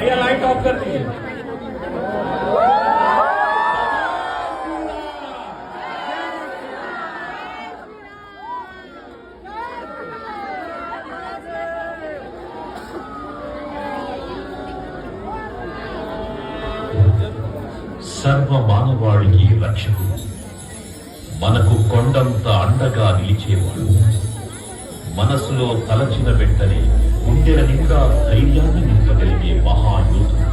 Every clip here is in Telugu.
भैया लाइट ऑफ कर दीजिए। సర్వ మానవాళికి రక్షకుడు, మనకు కొండంత అండగా నిలిచేవాడు, మనసులో తలచిన వెంటనే గుండెల నిండా ధైర్యాన్ని నింపగలిగే మహాయోధుడు,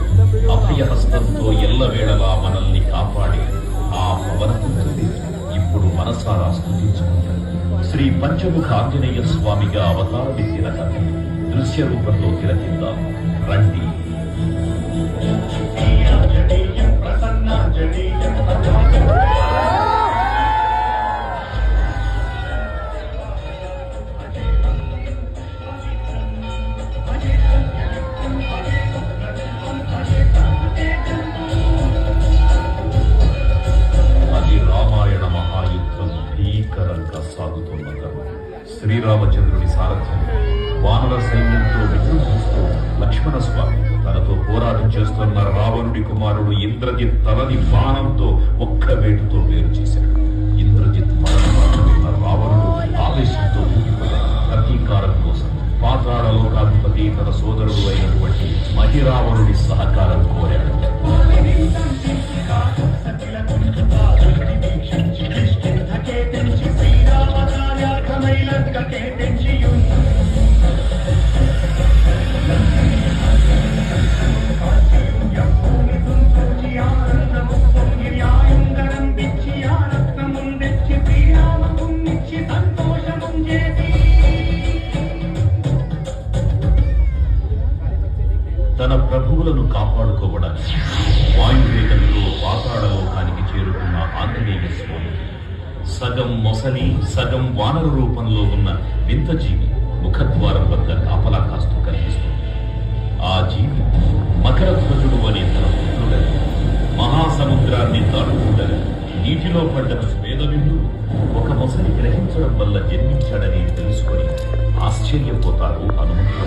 అభయహస్తంతో ఎల్లవేళలా మనల్ని కాపాడే ఆ పవనపుత్రుడు ఇప్పుడు మనసారా స్తుతించుకుంటాడు. శ్రీ పంచముఖ ఆంజనేయ స్వామిగా అవతారమెత్తిన కథ దృశ్య రూపంలో తిలకిద్దాం రండి. శ్రీరామచంద్రుడి సారథ్యం వానర సైన్యంతో విజృంభిస్తూ లక్ష్మణ స్వామి తనతో పోరాటం చేస్తున్న రావణుడి కుమారుడు ఇంద్రజిత్ తలని బాణంతో ఒక్క వేటుతో వేరు చేశాడు. ఇంద్రజిత్ మరణమాటమైన రావణుడు ఆవేశంతో ఊగిపోయాడు. ప్రతీకారం కోసం పాతాళలోకాధిపతి తన సోదరుడు అయినటువంటి మహిరావణుడి సహకారం కోరాడు. తన ప్రభువులను కాపాడుకోవడానికి వాయువేగంతో పాతాళలోకానికి చేరుకున్న ఆంజనేయ స్వామి సగం మొసలి సగం వానర రూపంలో ఉన్న వింత జీవి ముఖద్వారం వద్ద కాపలా కాస్తూ కనిపిస్తుంది. ఆ జీవి మకరధ్వజుడు అనే తన పుత్రుడని మహాసముద్రాన్ని దాటుతుండగా నీటిలో పడ్డ స్వేదవిందు ఒక మొసలి గ్రహించడం వల్ల జన్మించాడని తెలుసుకొని ఆశ్చర్యపోతారు హనుమంతుడు.